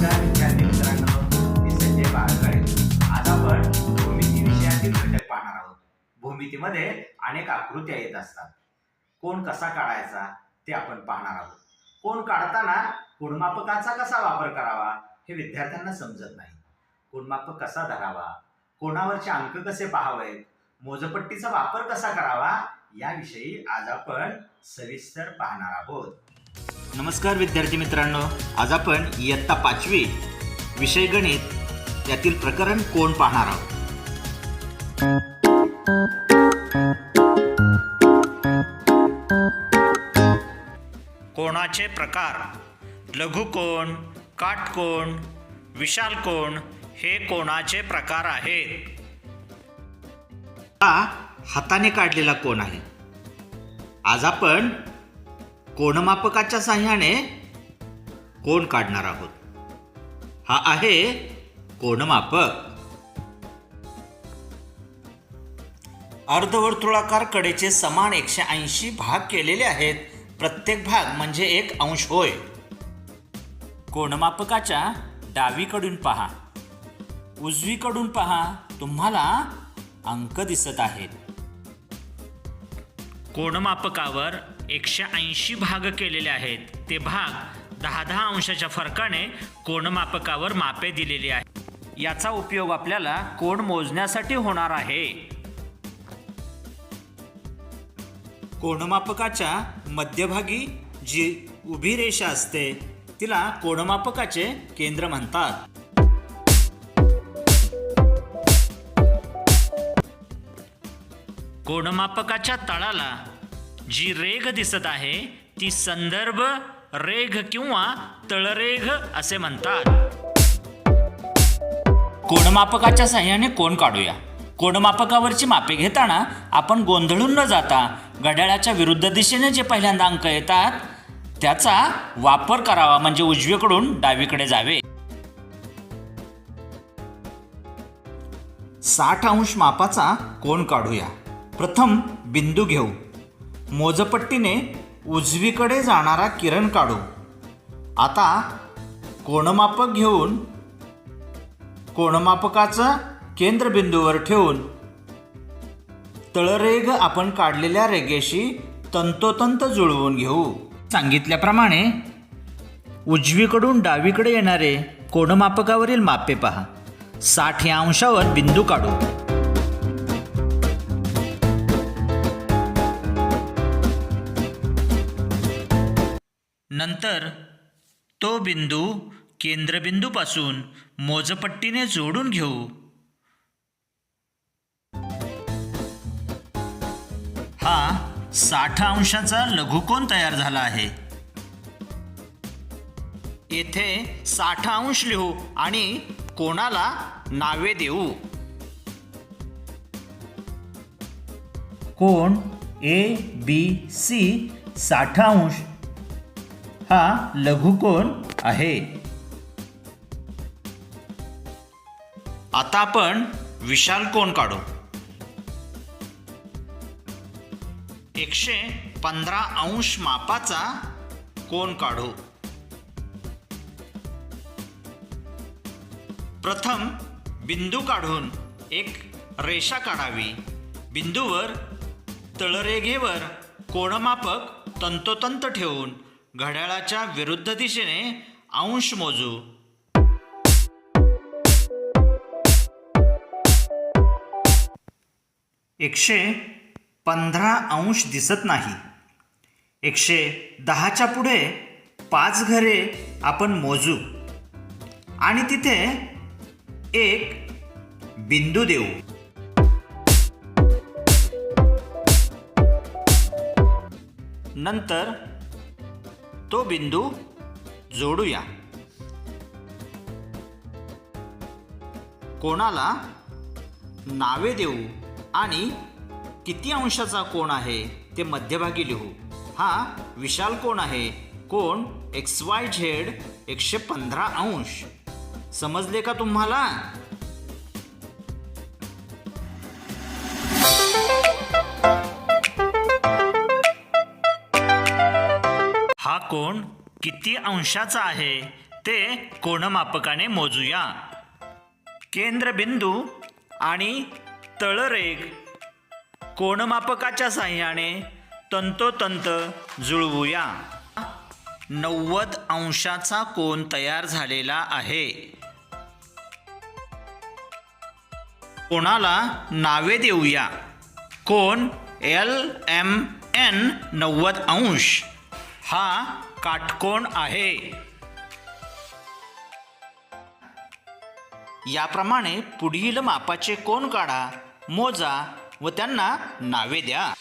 नमस्कार विद्यार्थी मित्रांनो, मी संजय बाळगळे. आज आपण भूमिती विषयातील घटक पाहणार आहोत. भूमितीमध्ये अनेक आकृत्या येत असतात. कोन कसा काढायचा ते आपण पाहणार आहोत. कोन काढताना कोनमापकाचा कसा वापर करावा हे विद्यार्थ्यांना समजत नाही. कोनमापक कसा धरावा, कोनावरचे अंक कसे पाहावेत, मोजपट्टीचा वापर कसा करावा याविषयी आज आपण सविस्तर पाहणार आहोत. नमस्कार विद्यार्थी मित्रांनो, आज आपण इयत्ता 5वी विषय गणित यातील प्रकरण कोन पाहणार आहोत. कोनाचे प्रकार: लघुकोन, काटकोन, विशाल कोन हे कोनाचे प्रकार आहेत. हा हाताने काढलेला कोन आहे. आज आपण कोनमापकाच्या साहाय्याने कोन काढणार आहोत. हा आहे कोनमापक. अर्धवर्तुळाकार कडेचे समान 180 भाग केलेले आहेत. प्रत्येक भाग म्हणजे एक अंश होय. कोनमापकाच्या डावीकडून पहा, उजवीकडून पहा, तुम्हाला अंक दिसत आहेत. कोनमापकावर 180 भाग केलेले आहेत. ते भाग 10-10 अंशाच्या फरकाने कोनमापकावर मापे दिलेली आहेत. याचा उपयोग आपल्याला कोन मोजण्यासाठी होणार आहे. कोनमापकाच्या मध्यभागी जी उभी रेषा असते तिला कोनमापकाचे केंद्र म्हणतात. कोनमापकाच्या तळाला जी रेघ दिसत आहे ती संदर्भ रेघ किंवा तळरेघ असे म्हणतात. कोनमापकाच्या साहाय्याने कोन काढूया. कोनमापकावरची मापे घेताना आपण गोंधळून न जाता घड्याळाच्या विरुद्ध दिशेने जे पहिल्यांदा अंक येतात त्याचा वापर करावा, म्हणजे उजवीकडून डावीकडे जावे. 60 अंश मापाचा कोन काढूया. प्रथम बिंदू घेऊ. मोजपट्टीने उजवीकडे जाणारा किरण काढू. आता कोनमापक घेऊन कोनमापकाचं केंद्रबिंदूवर ठेवून तळरेघ आपण काढलेल्या रेघेशी तंतोतंत जुळवून घेऊ. सांगितल्याप्रमाणे उजवीकडून डावीकडे येणारे कोनमापकावरील मापे पहा. 60 या अंशावर बिंदू काढू. नंतर तो बिंदू केंद्रबिंदूपासून मोजपट्टीने जोडून घेऊ. हा 60 अंशाचा लघुकोन तयार झाला आहे. येथे 60 अंश लिहू आणि कोनाला नावे देऊ. कोन ABC 60 अंश हा लघुकोन आहे. आता आपण विशाल कोन काढू. 115 अंश मापाचा कोन काढू. प्रथम बिंदू काढून एक रेषा काढावी. बिंदूवर तळरेघेवर कोनमापक तंतोतंत ठेवून घड्याळाच्या विरुद्ध दिशेने अंश मोजू. एकशे 15 अंश दिसत नाही. 110च्या पुढे 5 घरे आपण मोजू आणि तिथे एक बिंदू देऊ. नंतर तो बिंदू जोडूया. कोनाला नावे देऊ आणि किती अंशाचा कोन आहे ते मध्यभागी लिहू. हा विशाल कोन आहे. कोन XYZ 115 अंश. समजले का तुम्हाला? हा कोन किती अंशाचा आहे ते कोनमापकाने मोजूया. केंद्रबिंदू आणि तळरेघ कोनमापकाच्या साहाय्याने तंतोतंत जुळवूया. 90 अंशाचा कोन तयार झालेला आहे. कोणाला नावे देऊया. कोन LMN 90 अंश हा काटकोन आहे. याप्रमाणे पुढील मापाचे कोन काढा, मोजा व त्यांना नावे द्या.